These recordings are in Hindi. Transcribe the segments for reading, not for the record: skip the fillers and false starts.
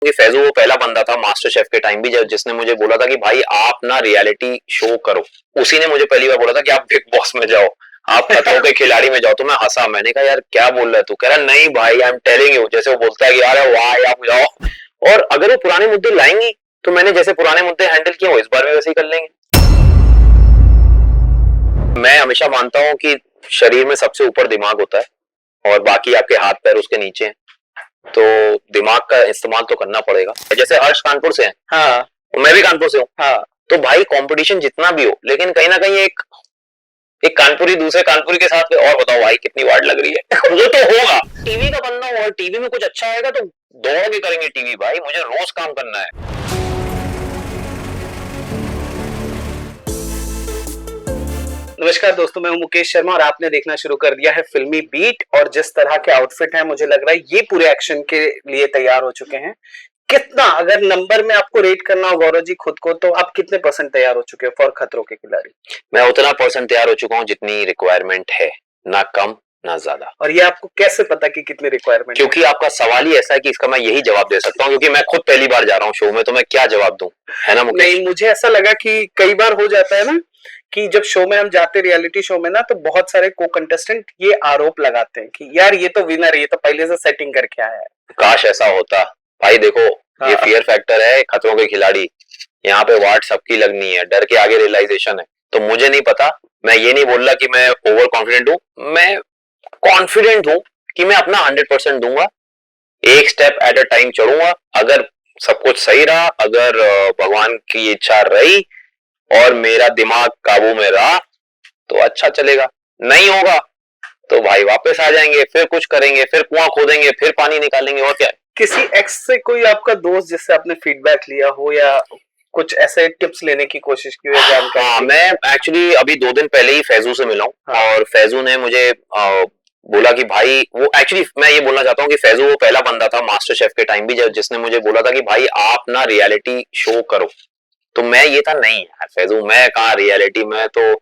कि फैजू वो पहला बंदा था मास्टर शेफ के टाइम भी जिसने मुझे बोला था कि भाई आप ना रियलिटी शो करो। उसी ने मुझे पहली बार बोला था कि आप बिग बॉस में जाओ, आप खतरों के खिलाड़ी में जाओ। तो मैं हंसा, मैंने कहा यार क्या बोल रहा है तू? कह रहा नहीं भाई आई एम टेलिंग यू। जैसे वो बोलता है कि यार वाह आप जाओ। और अगर वो पुराने मुद्दे लाएंगी तो मैंने जैसे पुराने मुद्दे हैंडल किए वो इस बार भी वैसे ही कर लेंगे। मैं हमेशा मानता हूँ कि शरीर में सबसे ऊपर दिमाग होता है और बाकी आपके हाथ पैर उसके नीचे हैं, तो दिमाग का इस्तेमाल तो करना पड़ेगा। जैसे हर्ष कानपुर से है, हाँ, मैं भी कानपुर से हूँ, हाँ, तो भाई कंपटीशन जितना भी हो लेकिन कहीं ना कहीं एक एक कानपुरी दूसरे कानपुरी के साथ और बताओ भाई कितनी वाट लग रही है वो तो होगा। टीवी का बंदा हो और टीवी में कुछ अच्छा आएगा तो दौड़ के करेंगे टीवी, भाई मुझे रोज काम करना है। नमस्कार दोस्तों, मैं हूं मुकेश शर्मा और आपने देखना शुरू कर दिया है फिल्मी बीट। और जिस तरह के आउटफिट है मुझे लग रहा है ये पूरे एक्शन के लिए तैयार हो चुके हैं। कितना अगर नंबर में आपको रेट करना हो गौरव जी खुद को, तो आप कितने परसेंट तैयार हो चुके हो फॉर खतरों के खिलाड़ी? मैं उतना परसेंट तैयार हो चुका हूँ जितनी रिक्वायरमेंट है, ना कम ना ज्यादा। और ये आपको कैसे पता कि कितनी रिक्वायरमेंट? क्योंकि आपका सवाल ही ऐसा है कि इसका मैं यही जवाब दे सकता हूँ, क्योंकि मैं खुद पहली बार जा रहा हूँ शो में, तो मैं क्या जवाब दूं, है ना मुकेश? नहीं, मुझे ऐसा लगा कि कई बार हो जाता है ना कि जब शो में हम जाते रियलिटी शो में ना, तो बहुत सारे को कंटेस्टेंट ये आरोप लगाते हैं कि यार ये तो विनर है, ये तो पहले से सेटिंग करके आया है। काश ऐसा होता। भाई देखो, ये फियर फैक्टर है खतरों के खिलाड़ी, यहाँ पे वाट सबकी लगनी है, डर के आगे रियलाइजेशन है। तो मुझे नहीं पता, मैं ये नहीं बोल रहा कि मैं ओवर कॉन्फिडेंट हूँ, मैं कॉन्फिडेंट हूँ कि मैं अपना 100% दूंगा, एक स्टेप एट अ टाइम चढ़ूंगा। अगर सब कुछ सही रहा, अगर भगवान की इच्छा रही और मेरा दिमाग काबू में रहा तो अच्छा चलेगा, नहीं होगा तो भाई वापस आ जाएंगे, फिर कुछ करेंगे, फिर कुआं खोदेंगे, फिर पानी निकालेंगे, और क्या है। किसी एक्स से कोई आपका दोस्त जिससे आपने फीडबैक लिया हो या कुछ ऐसे टिप्स लेने की कोशिश की हो, जानकारी? हाँ, मैं एक्चुअली अभी 2 दिन पहले ही फैजू से मिला हूँ। हाँ। और फैजू ने मुझे बोला कि भाई, वो एक्चुअली मैं ये बोलना चाहता हूँ कि फैजू वो पहला बंदा था मास्टर शेफ के टाइम भी जिसने मुझे बोला था कि भाई आप ना रियलिटी शो करो। तो मैं ये था नहीं यार फैजू, मैं कहाँ रियलिटी, मैं तो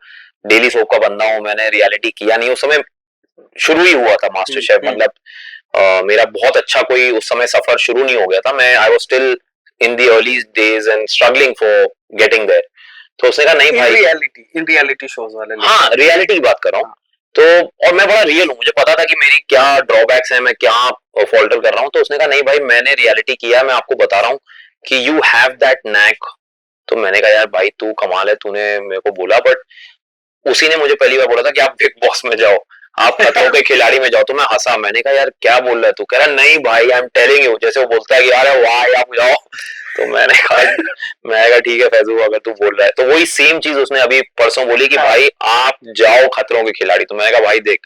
डेली सोप का बंदा हूँ, मैंने रियलिटी किया नहीं। उस समय शुरू ही हुआ था मास्टर शेफ, मतलब मेरा बहुत अच्छा कोई उस समय सफर शुरू नहीं हो गया था। मैं I was still in the early days and struggling for getting there. तो उसने कहा नहीं भाई, इन रियलिटी शोज वाले, हाँ रियलिटी की बात कर रहा हूँ। तो और मैं बड़ा रियल हूँ, मुझे पता था कि मेरी क्या ड्रॉबैक्स हैं, मैं क्या फॉल्टर कर रहा हूँ। तो उसने कहा नहीं भाई मैंने रियलिटी किया, मैं आपको बता रहा हूँ कि यू हैव दैट नैक। तो मैंने कहा यार भाई तू कमाल है, तूने मेरे को बोला, बट उसी ने मुझे पहली बार बोला था कि आप बिग बॉस में जाओ, आप खतरों के खिलाड़ी में जाओ। तो मैं हंसा, मैंने कहा यार क्या बोल रहा है तू? कह रहा नहीं भाई आई एम टेलिंग यू। जैसे वो बोलता है कि यार वाह आप जाओ। तो मैंने कहा ठीक है फैजू अगर तू बोल रहा है। तो वही सेम चीज उसने अभी परसों बोली कि भाई आप जाओ खतरों के खिलाड़ी। तो मैंने कहा भाई देख,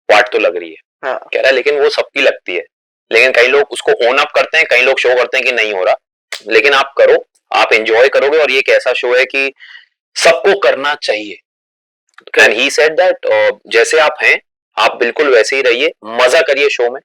वाट तो लग रही है। हाँ। कह रहा है लेकिन वो सबकी लगती है, लेकिन कई लोग उसको ओन अप करते हैं, कई लोग शो करते हैं कि नहीं हो रहा, लेकिन आप करो, आप एंजॉय करोगे। और ये एक ऐसा शो है कि सबको करना चाहिए। एंड ही सेड दैट जैसे आप हैं आप बिल्कुल वैसे ही रहिए, मजा करिए शो में,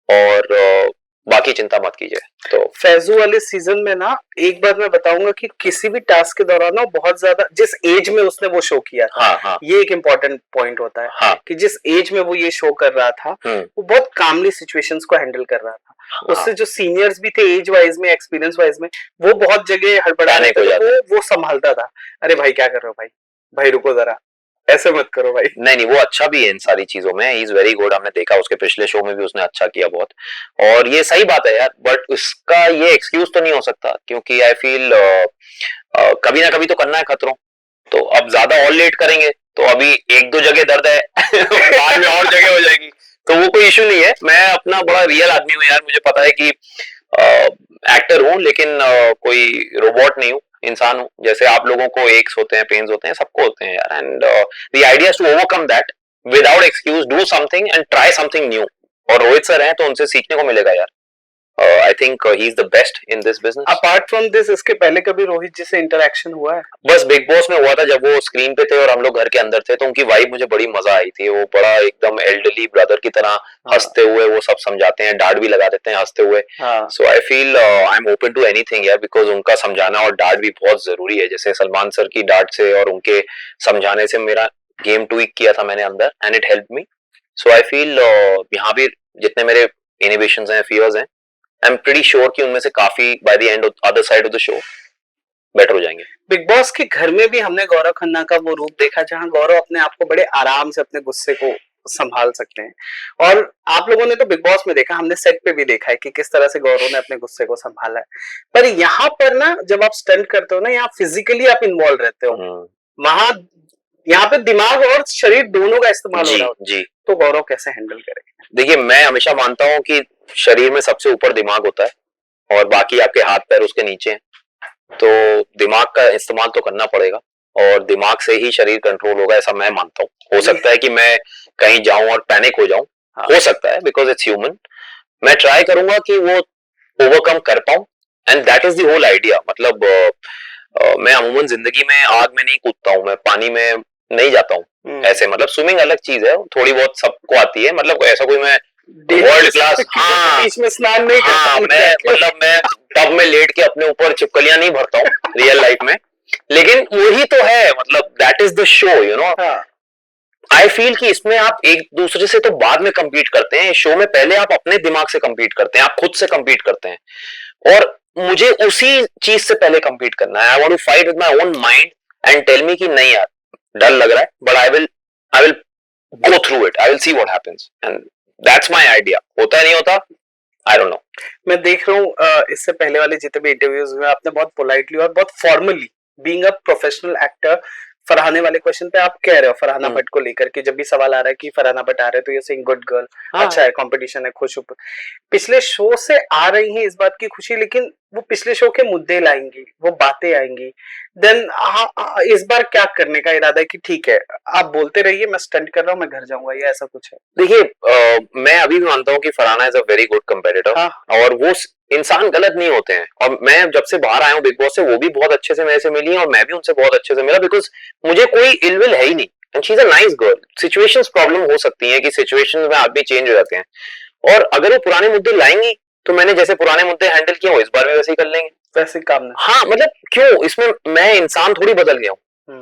और बाकी चिंता मत कीजिए। तो फैजू वाले सीजन में ना, एक बार मैं बताऊंगा कि किसी भी टास्क के दौरान ना बहुत ज्यादा जिस एज में उसने वो शो किया था, हाँ, हाँ, ये एक इम्पोर्टेंट पॉइंट होता है, हाँ, कि जिस एज में वो ये शो कर रहा था वो बहुत कामली सिचुएशंस को हैंडल कर रहा था। हाँ, उससे जो सीनियर्स भी थे एज वाइज में, एक्सपीरियंस वाइज में, वो बहुत जगह हड़बड़ाने थे, तो वो संभालता था। अरे भाई क्या कर रहे हो भाई, भाई रुको जरा, ऐसे मत करो भाई। नहीं नहीं, वो अच्छा भी है इन सारी चीजों में, ही इज वेरी गुड। हमने देखा उसके पिछले शो में भी उसने अच्छा किया बहुत, और ये सही बात है यार। बट उसका ये एक्सक्यूज तो नहीं हो सकता, क्योंकि आई फील कभी ना कभी तो करना है खतरों। तो अब ज्यादा और लेट करेंगे तो अभी 1-2 जगह दर्द है बाद में और जगह हो जाएगी, तो वो कोई इशू नहीं है। मैं अपना बड़ा रियल आदमी हूँ यार, मुझे पता है कि एक्टर हूँ, लेकिन कोई रोबोट नहीं हूँ, इंसान हूँ। जैसे आप लोगों को एक्स होते हैं, पेन्स होते हैं, सबको होते हैं यार। And the idea to overcome that without excuse, do something and try something new. और रोहित सर हैं तो उनसे सीखने को मिलेगा यार। I think he is the best in this business. Apart from this, इसके पहले कभी रोहित जी से इंटरेक्शन हुआ है? बस बिग बॉस में हुआ था, जब वो स्क्रीन पे थे और हम लोग घर के अंदर थे, तो उनकी वाइब मुझे बड़ी मजा आई थी। वो बड़ा एकदम एल्डरली ब्रदर की तरह हंसते हुए वो सब समझाते हैं, डांट भी लगा देते हैं हंसते हुए। So I feel I am open to anything यार, बिकॉज उनका समझाना और डांट भी बहुत जरूरी है। जैसे सलमान सर की डांट से और उनके समझाने से मेरा गेम ट्वीक किया था मैंने अंदर, and it help me. So I feel यहाँ भी जितने मेरे इनिबिशंस हैं, फियर्स हैं, आई एम प्रीटी श्योर कि उनमें से काफी by the end other side of the show better हो जाएंगे। बिग बॉस के घर में भी हमने गौरव खन्ना का वो रूप देखा जहां गौरव अपने आप को बड़े आराम से अपने गुस्से को संभाल सकते हैं, और आप लोगों ने तो बिग बॉस में देखा, हमने सेट पे भी देखा है कि किस तरह से गौरव ने अपने गुस्से को संभाला है। पर यहाँ पर ना जब आप स्टंट करते हो ना, यहाँ फिजिकली आप इन्वॉल्व रहते हो, वहां यहाँ पे दिमाग और शरीर दोनों का इस्तेमाल हो रहा है जी, तो गौरव कैसे हैंडल करेंगे? देखिए, मैं हमेशा मानता हूँ कि शरीर में सबसे ऊपर दिमाग होता है और बाकी आपके हाथ पैर उसके नीचे हैं, तो दिमाग का इस्तेमाल तो करना पड़ेगा और दिमाग से ही शरीर कंट्रोल होगा, ऐसा मैं मानता हूँ। हो सकता है कि मैं कहीं जाऊं और पैनिक हो जाऊं, हो सकता है, बिकॉज इट्स ह्यूमन। मैं ट्राई करूंगा कि वो ओवरकम कर पाऊं, and that is the whole idea. मतलब मैं अमूमन जिंदगी में आग में नहीं कूदता हूँ, मैं पानी में नहीं जाता हूँ ऐसे, मतलब स्विमिंग अलग चीज है, थोड़ी बहुत सबको आती है, मतलब ऐसा कोई मैं वर्ल्ड क्लास बीच में स्नान नहीं करता, मैं मतलब मैं टब में लेट के अपने ऊपर चिपकलियां नहीं भरता हूँ रियल लाइफ में, लेकिन वही तो है, मतलब that is the show, you know. I feel कि इसमें आप एक दूसरे से तो बाद में compete करते हैं, शो में पहले आप अपने दिमाग से compete करते हैं, आप खुद से compete करते हैं, और मुझे उसी चीज से पहले compete करना है। I want to fight with my own mind and tell me कि नहीं यार, डर लग रहा है, but I will go through it, I will see what happens, and that's my idea. होता है नहीं होता, आई डोंट नो। मैं देख रहा हूँ इससे पहले वाले जितने भी इंटरव्यूज हुए, आपने बहुत पोलाइटली और बहुत formally, being a professional actor, फरहाने वाले क्वेश्चन पे आप कह रहे हो फरहाना भट्ट को लेकर कि जब भी सवाल आ रहा है कि फरहाना भट्ट आ रहे हैं तो ये सेइंग गुड गर्ल, अच्छा है, कंपटीशन है, खुश हो। पिछले शो से आ रही है इस बात की खुशी, लेकिन वो पिछले शो के मुद्दे लाएंगी, वो बातें आएंगी, देन इस बार क्या करने का इरादा है कि ठीक है आप बोलते रहिए, मैं स्टंट कर रहा हूँ, मैं घर जाऊंगा, ये ऐसा कुछ है? देखिए, मैं अभी भी मानता हूँ कि Farhana is a very good competitor, और वो इंसान गलत नहीं होते हैं, और मैं जब से बाहर आया हूँ बिग बॉस से, वो भी बहुत अच्छे से मेरे से मिली है और मैं भी उनसे बहुत अच्छे से मिला, बिकॉज मुझे कोई इलविल है ही नहीं, and she is a nice girl. Situations problem हो सकती है कि सिचुएशंस में आदमी चेंज हो जाते हैं, और अगर वो पुराने मुद्दे लाएंगी तो मैंने जैसे पुराने मुद्दे हैंडल किए हो, इस बार भी वैसे ही कर लेंगे, वैसे काम नहीं। हाँ, मतलब क्यों, इसमें मैं इंसान थोड़ी बदल गया हूँ,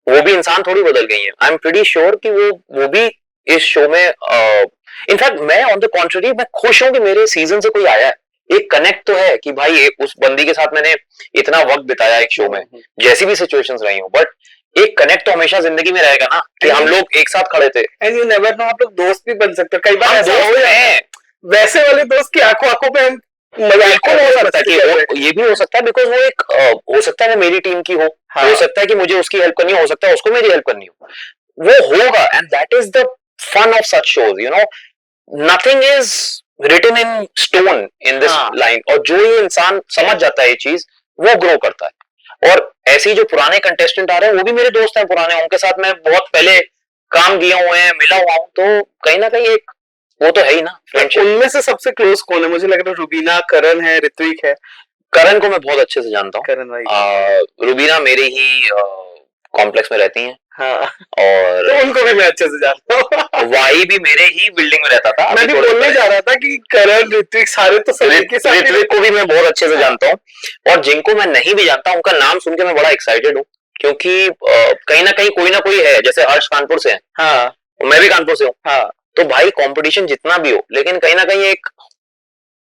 वो भी इंसान थोड़ी बदल गई है। आई एम प्रीटी श्योर कि वो भी इस शो में, इनफैक्ट मैं ऑन द कॉन्ट्ररी मैं खुश हूं कि मेरे सीजन से कोई आया है, एक कनेक्ट तो है कि भाई उस बंदी के साथ मैंने इतना वक्त बिताया एक शो में, जैसी भी सिचुएशंस रही हो, बट एक कनेक्ट तो हमेशा जिंदगी में रहेगा ना कि हम लोग एक साथ खड़े थे। एंड यू नेवर नो, आप लोग दोस्त भी बन सकते हो, कई बार ऐसा हो जाता है वैसे वाले दोस्त की आंखों आंखों पे हम मजाक हो सकता है कि ये भी हो सकता है, बिकॉज वो एक हो सकता है वो मेरी टीम की हो सकता है कि मुझे उसकी हेल्प करनी हो सकता है उसको मेरी हेल्प करनी हो, वो होगा, and that is the fun of such shows, you know. Nothing is written in stone in this line, और जो ये इंसान समझ जाता है ये चीज, वो ग्रो करता है। और ऐसे ही जो पुराने कंटेस्टेंट आ रहे हैं वो भी मेरे दोस्त हैं पुराने, उनके साथ मैं बहुत पहले काम किए हुए हैं, मिला हुआ हूं, तो कहीं ना कहीं एक वो तो है ही ना फ्रेंडशिप। उनमें से सबसे क्लोज कौन है? मुझे लग रहा है रुबीना, करण है, ऋत्विक है। करण को मैं बहुत अच्छे से जानता हूँ, करण भाई। रुबीना मेरे ही कॉम्प्लेक्स में रहती हैं, हाँ, और तो उनको भी मैं अच्छे से जानता हूँ। वाई भी मेरे ही बिल्डिंग में रहता था। मैं भी बोलने जा रहा था कि करण, ऋत्विक, सारे तो ऋत्विक को भी मैं बहुत अच्छे से जानता हूँ, और जिनको मैं नहीं भी जानता उनका नाम सुन के मैं बड़ा एक्साइटेड हूँ, क्योंकि कहीं ना कहीं कोई ना कोई है, जैसे हर्ष कानपुर से है, हाँ, मैं भी कानपुर से हूँ, हाँ, तो भाई कंपटीशन जितना भी हो, लेकिन कहीं ना कहीं एक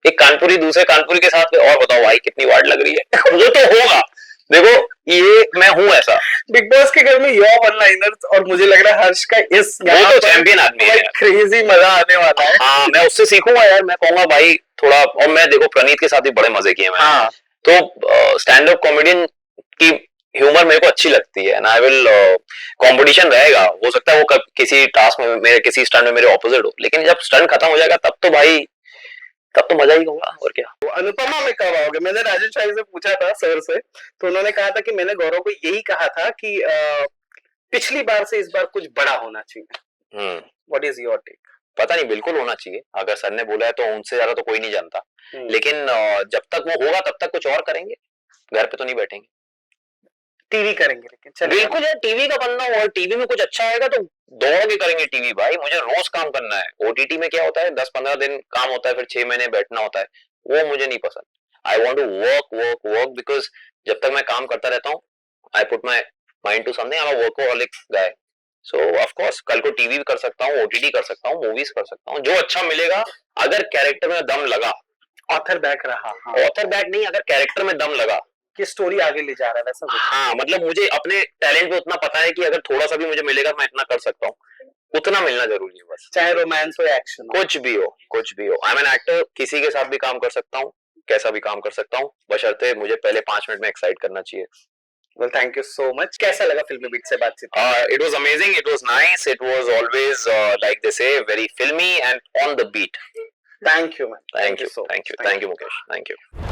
कानपुरी दूसरे कानपुरी के साथ, और बताओ भाई कितनी वार्ड लग रही है। वो तो होगा, देखो ये मैं हूँ ऐसा। बिग बॉस के घर में योर वन लाइनर्स, और मुझे लग रहा है हर्ष का इस वो तो चैंपियन आदमी है, क्रेजी मजा आने वाला है। हाँ, मैं उससे सीखूंगा यार, मैं कहूंगा भाई थोड़ा, और मैं देखो प्रणीत के साथ भी बड़े मजे किए मैं, हाँ, तो स्टैंड अप कॉमेडियन की ह्यूमर मेरे को अच्छी लगती है, एंड आई विल, कंपटीशन रहेगा, हो सकता है वो किसी टास्क में मेरे, किसी स्टंट में मेरे ऑपोजिट हो, लेकिन जब स्टंट खत्म हो जाएगा तब तो भाई, तब तो मजा ही होगा, और क्या। तो अनुपमा में कब आओगे? मैंने राजेश भाई से पूछा था, सर से, तो उन्होंने कहा था कि मैंने गौरव को यही कहा था कि पिछली बार से इस बार कुछ बड़ा होना चाहिए। What is your take? पता नहीं, बिल्कुल होना चाहिए, अगर सर ने बोला है तो उनसे ज्यादा तो कोई नहीं जानता, लेकिन जब तक वो होगा तब तक कुछ और करेंगे, घर पे तो नहीं बैठेंगे, टीवी करेंगे, लेकिन बिल्कुल यार, टीवी का बनना हो और टीवी में कुछ अच्छा आएगा तो दौड़ के करेंगे टीवी, भाई मुझे रोज काम करना है। ओटीटी में क्या होता है, 10-15 दिन काम होता है, फिर 6 महीने बैठना होता है, वो मुझे नहीं पसंद। I want to work work work, because जब तक मैं काम करता रहता हूँ, I put my mind to something, I am a workaholic guy, so of course कल को टीवी भी कर सकता हूँ, ओटीटी कर सकता हूँ, मूवीज कर सकता हूँ, जो अच्छा मिलेगा, अगर कैरेक्टर में दम लगा ऑथर बैक रहा, ऑथर बैक नहीं, अगर कैरेक्टर में दम लगा कि स्टोरी आगे ले जा रहा है वैसा कुछ। हाँ, मतलब मुझे अपने टैलेंट पे उतना पता है कि अगर थोड़ा सा भी मुझे मिलेगा मैं इतना कर सकता हूँ, उतना मिलना जरूरी है बस। चाहे रोमांस हो, एक्शन हो, कुछ भी हो, कुछ भी हो। आई एम एन एक्टर, किसी के साथ भी काम कर सकता हूँ, कैसा भी काम कर सकता हूँ, बशर्ते मुझे पहले 5 मिनट में एक्साइट करना चाहिए। Well, thank you so much. कैसा लगा फिल्मी बीट से बातचीत? It was amazing, it was nice, it was always like they say, very filmy and on the beat. Thank you, man. Thank you, Mukesh. Thank you.